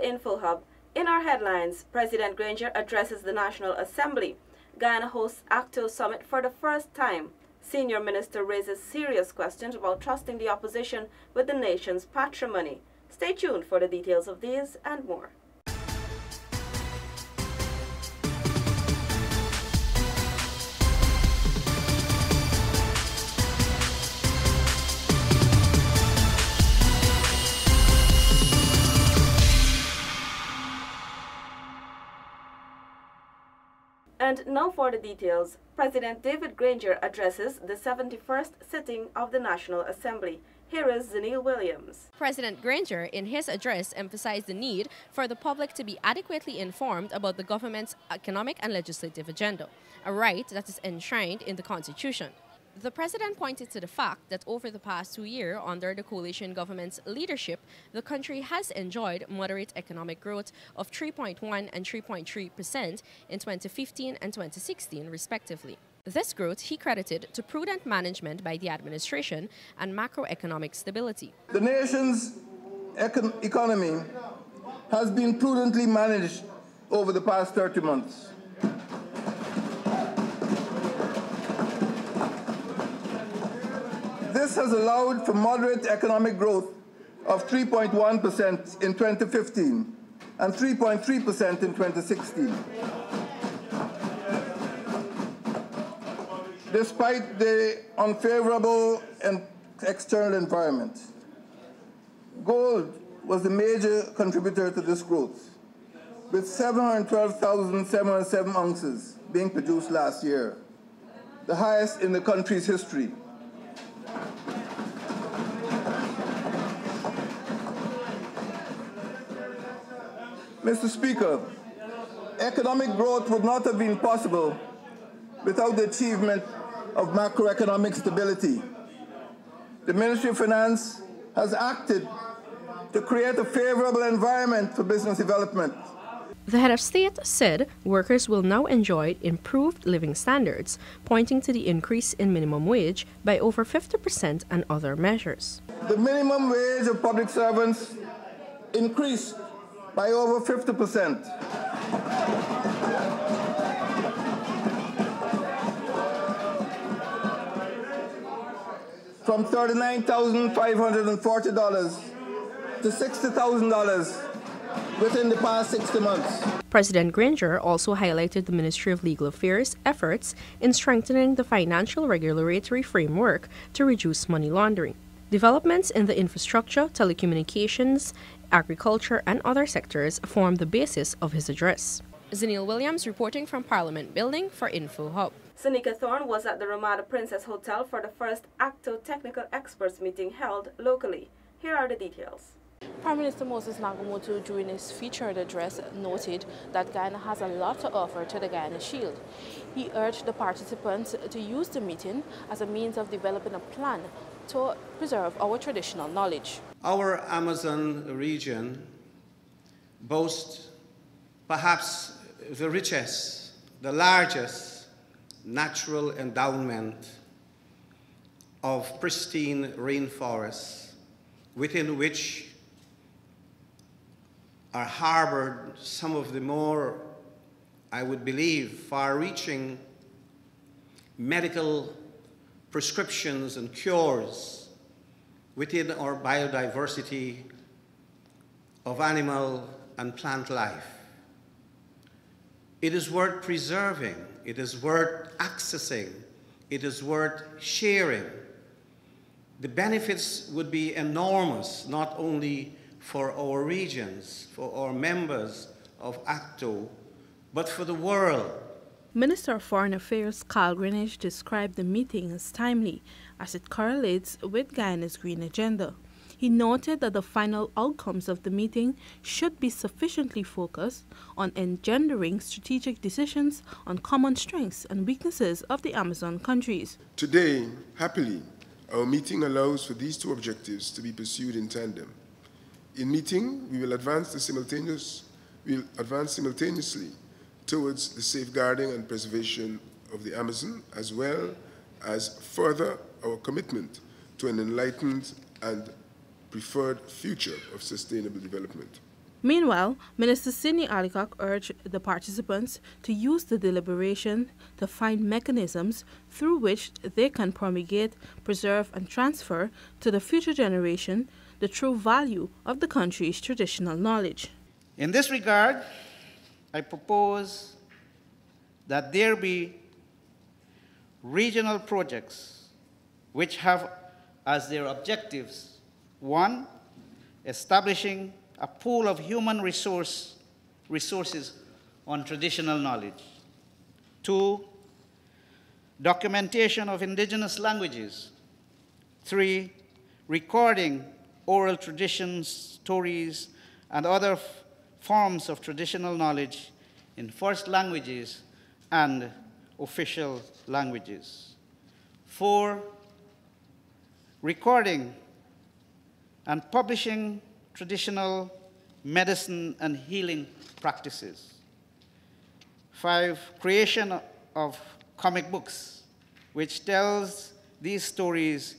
Info Hub. In our headlines, President Granger addresses the National Assembly. Guyana hosts ACTO Summit for the first time. Senior Minister raises serious questions about trusting the opposition with the nation's patrimony. Stay tuned for the details of these and more. And now for the details. President David Granger addresses the 71st sitting of the National Assembly. Here is Zenil Williams. President Granger, in his address, emphasized the need for the public to be adequately informed about the government's economic and legislative agenda, a right that is enshrined in the Constitution. The president pointed to the fact that over the past 2 years, under the coalition government's leadership, the country has enjoyed moderate economic growth of 3.1% and 3.3% in 2015 and 2016, respectively. This growth he credited to prudent management by the administration and macroeconomic stability. The nation's economy has been prudently managed over the past 30 months. This has allowed for moderate economic growth of 3.1% in 2015 and 3.3% in 2016. Despite the unfavorable external environment, gold was the major contributor to this growth, with 712,707 ounces being produced last year, the highest in the country's history. Mr. Speaker, economic growth would not have been possible without the achievement of macroeconomic stability. The Ministry of Finance has acted to create a favorable environment for business development. The head of state said workers will now enjoy improved living standards, pointing to the increase in minimum wage by over 50% and other measures. The minimum wage of public servants increased by over 50%. From $39,540 to $60,000 within the past 60 months. President Granger also highlighted the Ministry of Legal Affairs' efforts in strengthening the financial regulatory framework to reduce money laundering. Developments in the infrastructure, telecommunications, agriculture, and other sectors form the basis of his address. Zenil Williams reporting from Parliament Building for Info Hub. Seneca Thorne was at the Ramada Princess Hotel for the first ACTO Technical Experts meeting held locally. Here are the details. Prime Minister Moses Nangomoto, during his featured address, noted that Guyana has a lot to offer to the Guyana Shield. He urged the participants to use the meeting as a means of developing a plan to preserve our traditional knowledge. Our Amazon region boasts perhaps the richest, the largest natural endowment of pristine rainforests, within which are harbored some of the more, I would believe, far-reaching medical prescriptions and cures within our biodiversity of animal and plant life. It is worth preserving, it is worth accessing, it is worth sharing. The benefits would be enormous, not only for our regions, for our members of ACTO, but for the world. Minister of Foreign Affairs Carl Greenidge described the meeting as timely as it correlates with Guyana's green agenda. He noted that the final outcomes of the meeting should be sufficiently focused on engendering strategic decisions on common strengths and weaknesses of the Amazon countries. Today, happily, our meeting allows for these two objectives to be pursued in tandem. In meeting, we will advance simultaneously towards the safeguarding and preservation of the Amazon, as well as further our commitment to an enlightened and preferred future of sustainable development. Meanwhile, Minister Sidney Allicock urged the participants to use the deliberation to find mechanisms through which they can promulgate, preserve and transfer to the future generation the true value of the country's traditional knowledge. In this regard, I propose that there be regional projects which have as their objectives, 1, establishing a pool of human resources on traditional knowledge. 2, documentation of indigenous languages. 3, recording oral traditions, stories, and other forms of traditional knowledge in first languages and official languages. 4, recording and publishing traditional medicine and healing practices. 5, creation of comic books, which tells these stories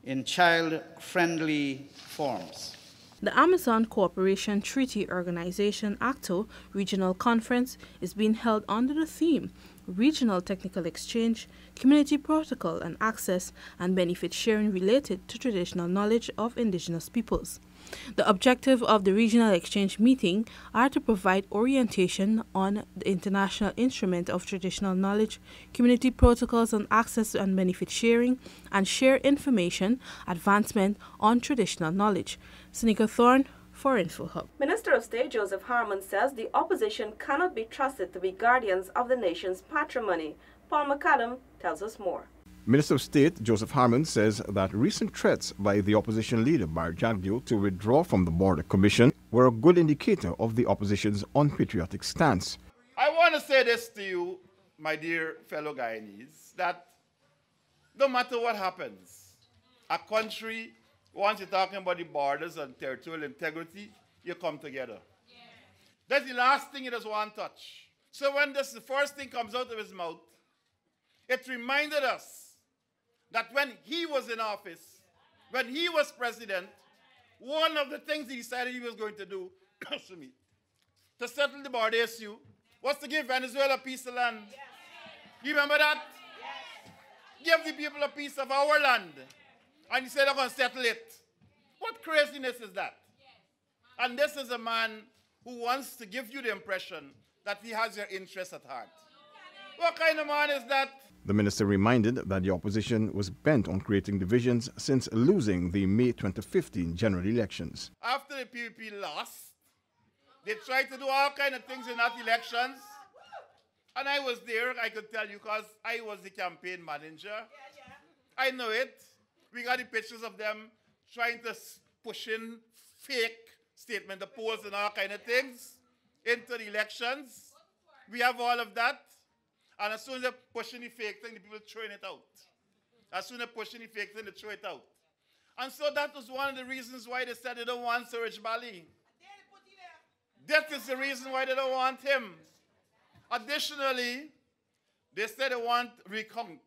in child-friendly forms. The Amazon Cooperation Treaty Organization ACTO Regional Conference is being held under the theme Regional Technical Exchange, Community Protocol and Access and Benefit Sharing related to traditional knowledge of indigenous peoples. The objective of the regional exchange meeting are to provide orientation on the international instrument of traditional knowledge, community protocols on access and benefit sharing, and share information advancement on traditional knowledge. Seneca Thorne for InfoHub. Minister of State Joseph Harmon says the opposition cannot be trusted to be guardians of the nation's patrimony. Paul McCallum tells us more. Minister of State Joseph Harmon says that recent threats by the opposition leader Bart Jagdeo to withdraw from the Border Commission were a good indicator of the opposition's unpatriotic stance. I want to say this to you, my dear fellow Guyanese, that no matter what happens, a country, once you're talking about the borders and territorial integrity, you come together. That's the last thing he does want to touch. So when the first thing comes out of his mouth, it reminded us that when he was in office, when he was president, one of the things he decided he was going to do to settle the border issue was to give Venezuela a piece of land. Yes. You remember that? Yes. Give the people a piece of our land. And he said, I'm going to settle it. What craziness is that? Yes. And this is a man who wants to give you the impression that he has your interests at heart. What kind of man is that? The minister reminded that the opposition was bent on creating divisions since losing the May 2015 general elections. After the PPP lost, they tried to do all kinds of things in that elections. And I was there, I could tell you, because I was the campaign manager. I know it. We got the pictures of them trying to push in fake statement of polls and all kinds of things into the elections. We have all of that. And as soon as they push any fake thing, the people throwing it out. As soon as they push any fake thing, they throw it out. And so that was one of the reasons why they said they don't want Suraj Bali. That is the reason why they don't want him. Additionally, they said they want recount.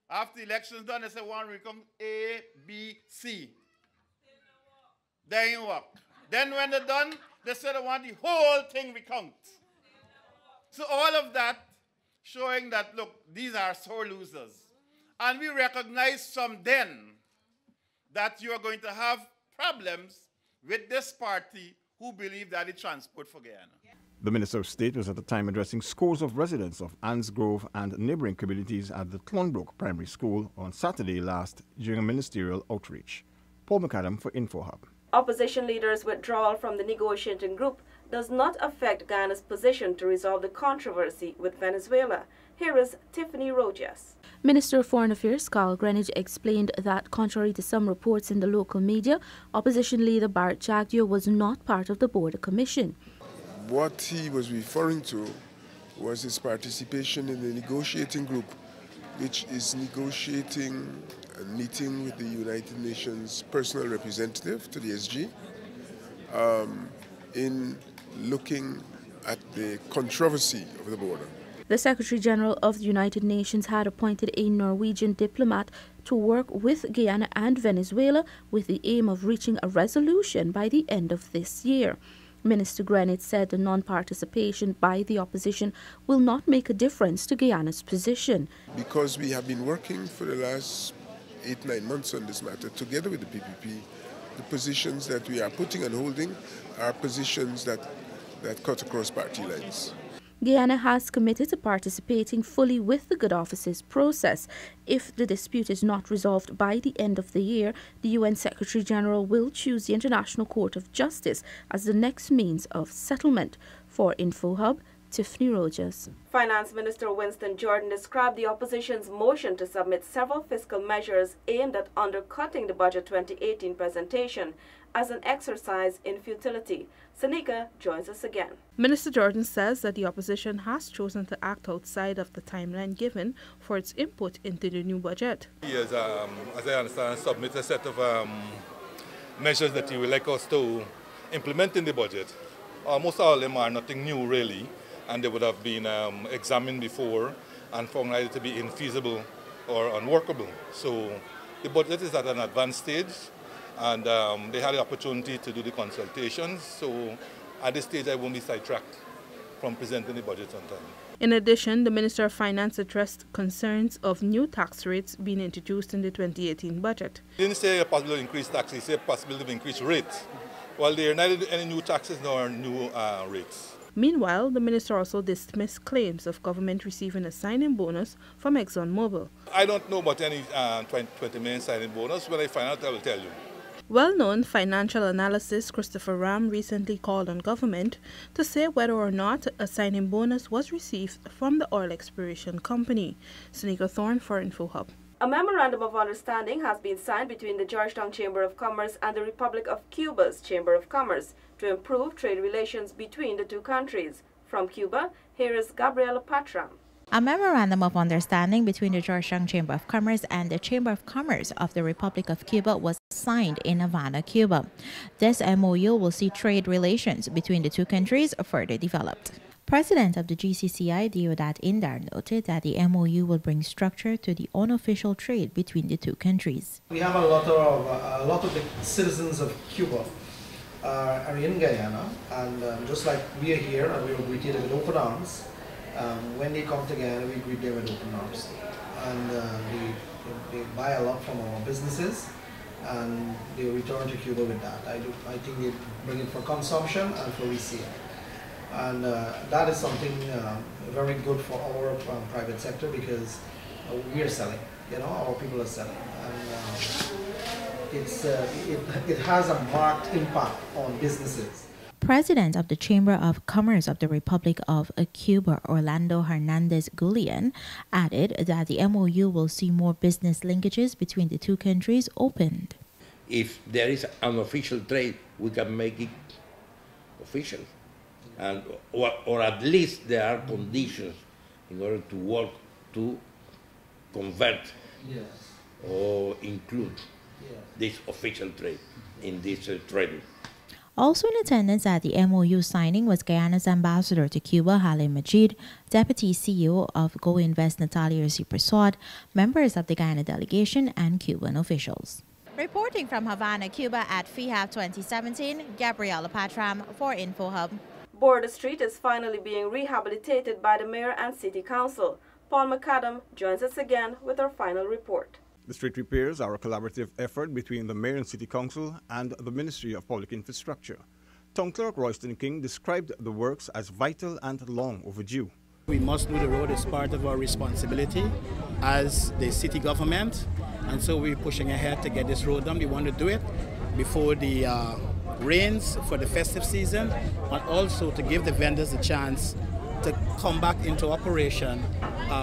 After the election's done, they said want recount A, B, C. They ain't work. Then when they're done, they said they want the whole thing recount. So all of that showing that, look, these are sore losers. And we recognize from then that you are going to have problems with this party who believe that it's transport for Guyana. The Minister of State was at the time addressing scores of residents of Anns Grove and neighboring communities at the Thornbrook Primary School on Saturday last during a ministerial outreach. Paul McAdam for InfoHub. Opposition leaders' withdrawal from the negotiating group does not affect Guyana's position to resolve the controversy with Venezuela. Here is Tiffany Rojas. Minister of Foreign Affairs Carl Greenidge explained that, contrary to some reports in the local media, opposition leader Bart Jagdeo was not part of the Border Commission. What he was referring to was his participation in the negotiating group, which is negotiating a meeting with the United Nations personal representative to the SG in looking at the controversy of the border. The Secretary General of the United Nations had appointed a Norwegian diplomat to work with Guyana and Venezuela with the aim of reaching a resolution by the end of this year. Minister Greenidge said the non-participation by the opposition will not make a difference to Guyana's position. Because we have been working for the last 8-9 months on this matter together with the PPP, the positions that we are putting and holding are positions that cut across party lines. Guyana has committed to participating fully with the Good Offices process. If the dispute is not resolved by the end of the year, the UN Secretary General will choose the International Court of Justice as the next means of settlement. For InfoHub, Tiffany Rogers. Finance Minister Winston Jordan described the opposition's motion to submit several fiscal measures aimed at undercutting the Budget 2018 presentation as an exercise in futility. Sanika joins us again. Minister Jordan says that the opposition has chosen to act outside of the timeline given for its input into the new budget. He has, as I understand, submitted a set of measures that he would like us to implement in the budget. Almost all of them are nothing new, really, and they would have been examined before and found either to be infeasible or unworkable. So the budget is at an advanced stage, and they had the opportunity to do the consultations. So at this stage, I won't be sidetracked from presenting the budget on time. In addition, the Minister of Finance addressed concerns of new tax rates being introduced in the 2018 budget. He didn't say a possibility of increased taxes, he said a possibility of increased rates. Well, there are neither any new taxes nor new rates. Meanwhile, the minister also dismissed claims of government receiving a signing bonus from ExxonMobil. I don't know about any 20 million signing bonus. When I find out, I will tell you. Well-known financial analyst Christopher Ram recently called on government to say whether or not a signing bonus was received from the oil exploration company. Sanika Thorne for InfoHub. A memorandum of understanding has been signed between the Georgetown Chamber of Commerce and the Republic of Cuba's Chamber of Commerce to improve trade relations between the two countries. From Cuba, here is Gabriela Patram. A memorandum of understanding between the Georgetown Chamber of Commerce and the Chamber of Commerce of the Republic of Cuba was signed in Havana, Cuba. This MOU will see trade relations between the two countries further developed. President of the GCCI, Deodat Indar, noted that the MOU will bring structure to the unofficial trade between the two countries. We have a lot of the citizens of Cuba are in Guyana, and just like we are here and we are greeted with open arms, when they come to Guyana, we greet them with open arms. And they buy a lot from our businesses, and they return to Cuba with that. I think they bring it for consumption and for resale. And that is something very good for our private sector, because we are selling, our people are selling. And it has a marked impact on businesses. President of the Chamber of Commerce of the Republic of Cuba, Orlando Hernandez Guillen, added that the MOU will see more business linkages between the two countries opened. If there is an official trade, we can make it official. And, or at least there are conditions in order to work to convert or include this official trade in this trading. Also in attendance at the MOU signing was Guyana's ambassador to Cuba, Halim Majid, Deputy CEO of Go Invest, Natalia Prasad, members of the Guyana delegation, and Cuban officials. Reporting from Havana, Cuba at FIHAV 2017, Gabriela Patram for InfoHub. Border Street is finally being rehabilitated by the Mayor and City Council. Paul McAdam joins us again with our final report. The street repairs are a collaborative effort between the Mayor and City Council and the Ministry of Public Infrastructure. Town Clerk Royston King described the works as vital and long overdue. We must do the road as part of our responsibility as the city government, and so we're pushing ahead to get this road done. We want to do it before the rains for the festive season, but also to give the vendors a chance to come back into operation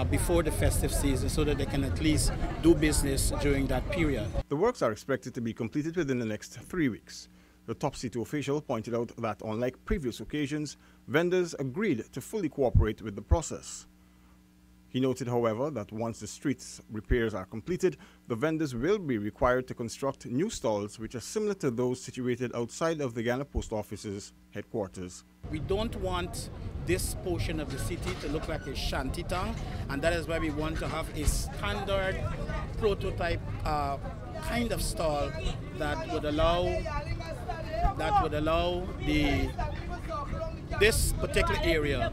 before the festive season so that they can at least do business during that period. The works are expected to be completed within the next 3 weeks. The top city official pointed out that unlike previous occasions, vendors agreed to fully cooperate with the process. He noted, however, that once the streets repairs are completed, the vendors will be required to construct new stalls which are similar to those situated outside of the Guyana Post Office's headquarters. We don't want this portion of the city to look like a shanty town, and that is why we want to have a standard prototype kind of stall that would allow the this particular area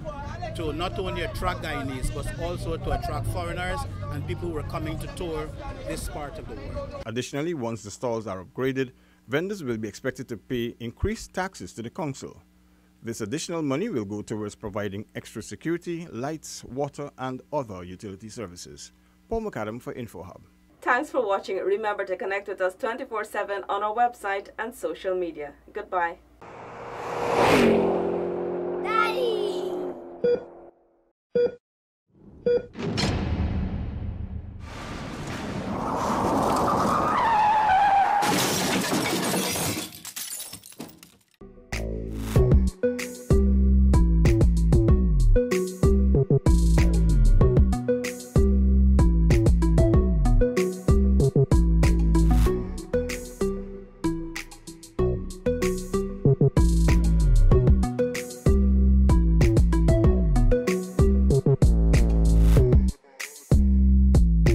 to not only attract Guyanese, but also to attract foreigners and people who are coming to tour this part of the world. Additionally, once the stalls are upgraded, vendors will be expected to pay increased taxes to the council. This additional money will go towards providing extra security, lights, water, and other utility services. Paul McAdam for InfoHub. Thanks for watching. Remember to connect with us 24/7 on our website and social media. Goodbye.